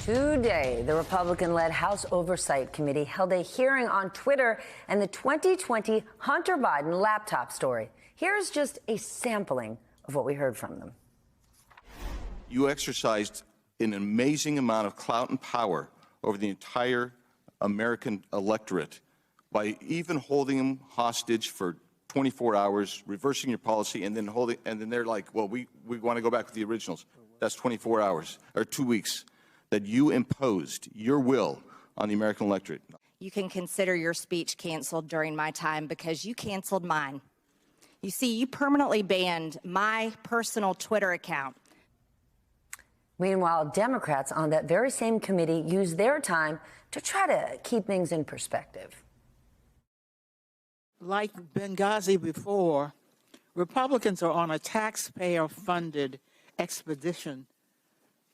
Today, the Republican-led House Oversight Committee held a hearing on Twitter and the 2020 Hunter Biden laptop story. Here's just a sampling of what we heard from them. You exercised an amazing amount of clout and power over the entire American electorate by even holding them hostage for 24 hours, reversing your policy, and then they're like, well, we want to go back with the originals. That's 24 hours or 2 weeks. That you imposed your will on the American electorate. You can consider your speech canceled during my time because you canceled mine. You see, you permanently banned my personal Twitter account. Meanwhile, Democrats on that very same committee used their time to try to keep things in perspective. Like Benghazi before, Republicans are on a taxpayer-funded expedition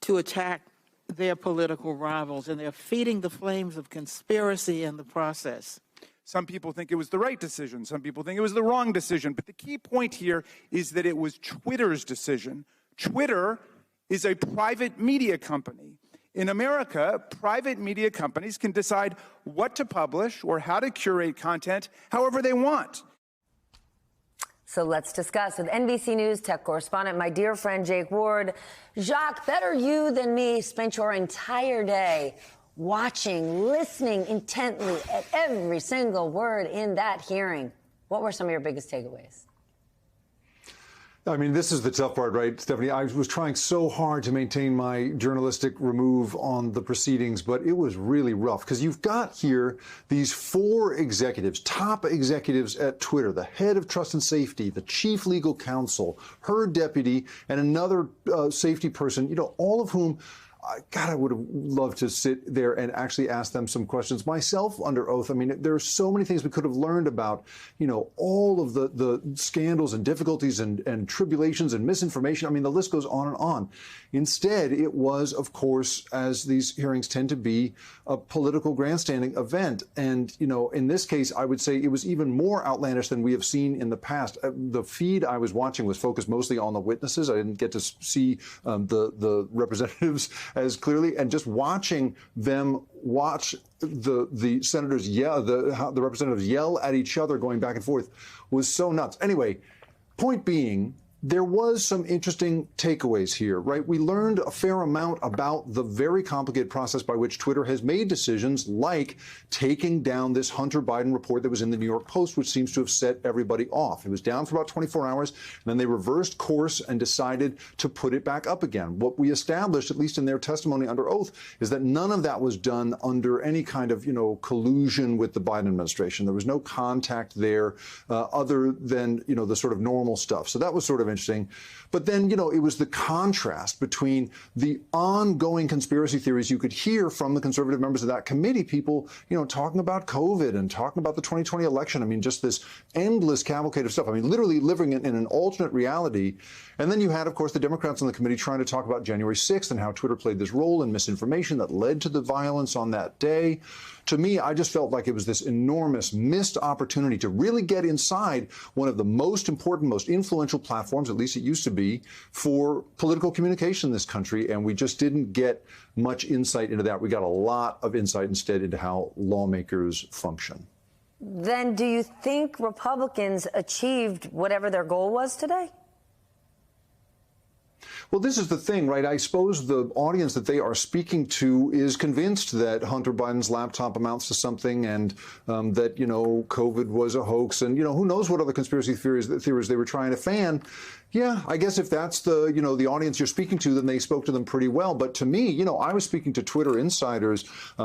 to attack their political rivals, and they're feeding the flames of conspiracy in the process. Some people think it was the right decision. Some people think it was the wrong decision. But the key point here is that it was Twitter's decision. Twitter is a private media company. In America, private media companies can decide what to publish or how to curate content however they want. So let's discuss with NBC News tech correspondent, my dear friend Jake Ward. Jacques, better you than me spent your entire day watching, listening intently at every single word in that hearing. What were some of your biggest takeaways? I mean, this is the tough part, right, Stephanie? I was trying so hard to maintain my journalistic remove on the proceedings, but it was really rough because you've got here these four executives, top executives at Twitter, the head of trust and safety, the chief legal counsel, her deputy, and another safety person, you know, all of whom God, I would have loved to sit there and actually ask them some questions myself under oath. I mean, there are so many things we could have learned about, you know, all of the scandals and difficulties and tribulations and misinformation. I mean, the list goes on and on. Instead, it was, of course, as these hearings tend to be, a political grandstanding event. And, you know, in this case, I would say it was even more outlandish than we have seen in the past. The feed I was watching was focused mostly on the witnesses. I didn't get to see the representatives as clearly, and just watching them watch the senators yell, the representatives yell at each other going back and forth was so nuts. Anyway, point being, there was some interesting takeaways here, right? We learned a fair amount about the very complicated process by which Twitter has made decisions like taking down this Hunter Biden report that was in the New York Post, which seems to have set everybody off. It was down for about 24 hours, and then they reversed course and decided to put it back up again. What we established, at least in their testimony under oath, is that none of that was done under any kind of, you know, collusion with the Biden administration. There was no contact there other than, you know, the sort of normal stuff. So that was sort of interesting. But then, you know, it was the contrast between the ongoing conspiracy theories you could hear from the conservative members of that committee, people, you know, talking about COVID and talking about the 2020 election. I mean, just this endless cavalcade of stuff. I mean, literally living in an alternate reality. And then you had, of course, the Democrats on the committee trying to talk about January 6th and how Twitter played this role in misinformation that led to the violence on that day. To me, I just felt like it was this enormous missed opportunity to really get inside one of the most important, most influential platforms, at least it used to be, for political communication in this country. And we just didn't get much insight into that. We got a lot of insight instead into how lawmakers function. Then do you think Republicans achieved whatever their goal was today? Well, this is the thing, right? I suppose the audience that they are speaking to is convinced that Hunter Biden's laptop amounts to something and that, you know, COVID was a hoax and, you know, who knows what other conspiracy theories they were trying to fan. Yeah, I guess if that's the, you know, the audience you're speaking to, then they spoke to them pretty well. But to me, you know, I was speaking to Twitter insiders,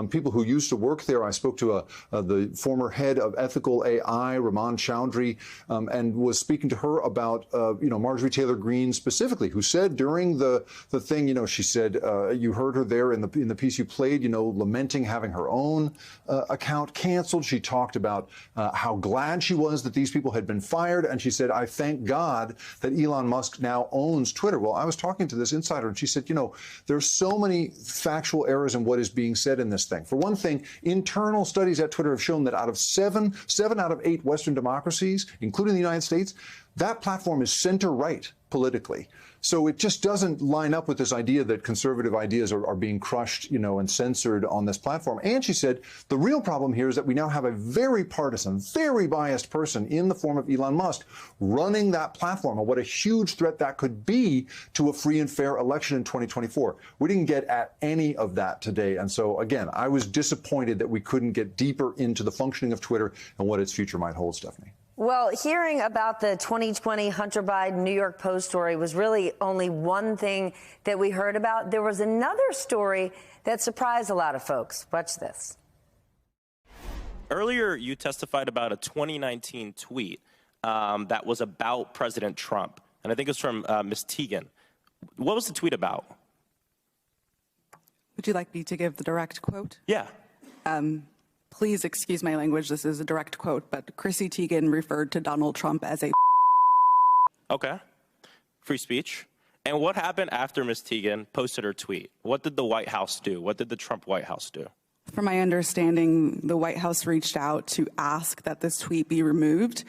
people who used to work there. I spoke to the former head of ethical AI, Raman Chowdhury, and was speaking to her about, you know, Marjorie Taylor Greene specifically, who said during the thing, you know, she said, you heard her there in the piece you played, you know, lamenting having her own account canceled. She talked about how glad she was that these people had been fired. And she said, I thank God that Elon Musk now owns Twitter. Well, I was talking to this insider and she said, you know, there's so many factual errors in what is being said in this thing. For one thing, internal studies at Twitter have shown that out of seven out of 8 Western democracies, including the United States, that platform is center-right. politically. So it just doesn't line up with this idea that conservative ideas are being crushed, you know, and censored on this platform. And she said the real problem here is that we now have a very partisan, very biased person in the form of Elon Musk running that platform, and what a huge threat that could be to a free and fair election in 2024. We didn't get at any of that today. And so, again, I was disappointed that we couldn't get deeper into the functioning of Twitter and what its future might hold, Stephanie. Well, hearing about the 2020 Hunter Biden New York Post story was really only one thing that we heard about. There was another story that surprised a lot of folks. Watch this. Earlier, you testified about a 2019 tweet that was about President Trump, and I think it was from Ms. Teigen. What was the tweet about? Would you like me to give the direct quote? Yeah. Please excuse my language. This is a direct quote, but Chrissy Teigen referred to Donald Trump as a Okay. Free speech. And what happened after Ms. Teigen posted her tweet? What did the White House do? What did the Trump White House do? From my understanding, the White House reached out to ask that this tweet be removed.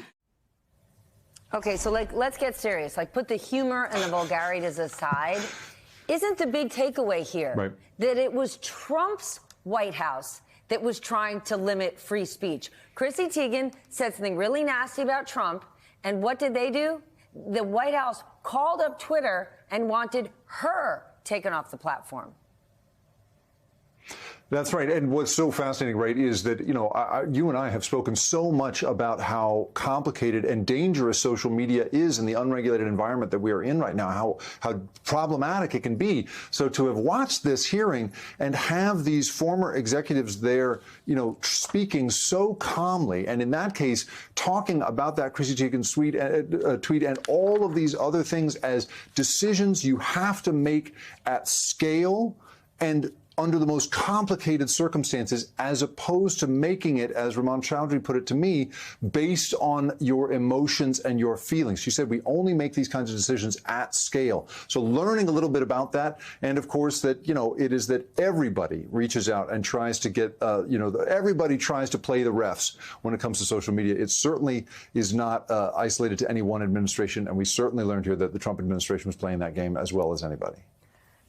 Okay, so let's get serious. Put the humor and the vulgarities aside. Isn't the big takeaway here that it was Trump's White House that was trying to limit free speech? Chrissy Teigen said something really nasty about Trump, and what did they do? The White House called up Twitter and wanted her taken off the platform. That's right. And what's so fascinating, right, is that, you know, you and I have spoken so much about how complicated and dangerous social media is in the unregulated environment that we are in right now, how problematic it can be. So to have watched this hearing and have these former executives there, you know, speaking so calmly, and in that case, talking about that Chrissy Teigen tweet and all of these other things as decisions you have to make at scale and under the most complicated circumstances, as opposed to making it, as Raman Chowdhury put it to me, based on your emotions and your feelings. She said we only make these kinds of decisions at scale. So learning a little bit about that, and of course that, you know, it is that everybody reaches out and tries to get, everybody tries to play the refs when it comes to social media. It certainly is not isolated to any one administration, and we certainly learned here that the Trump administration was playing that game as well as anybody.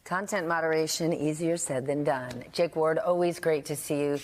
Content moderation, easier said than done. Jake Ward, always great to see you.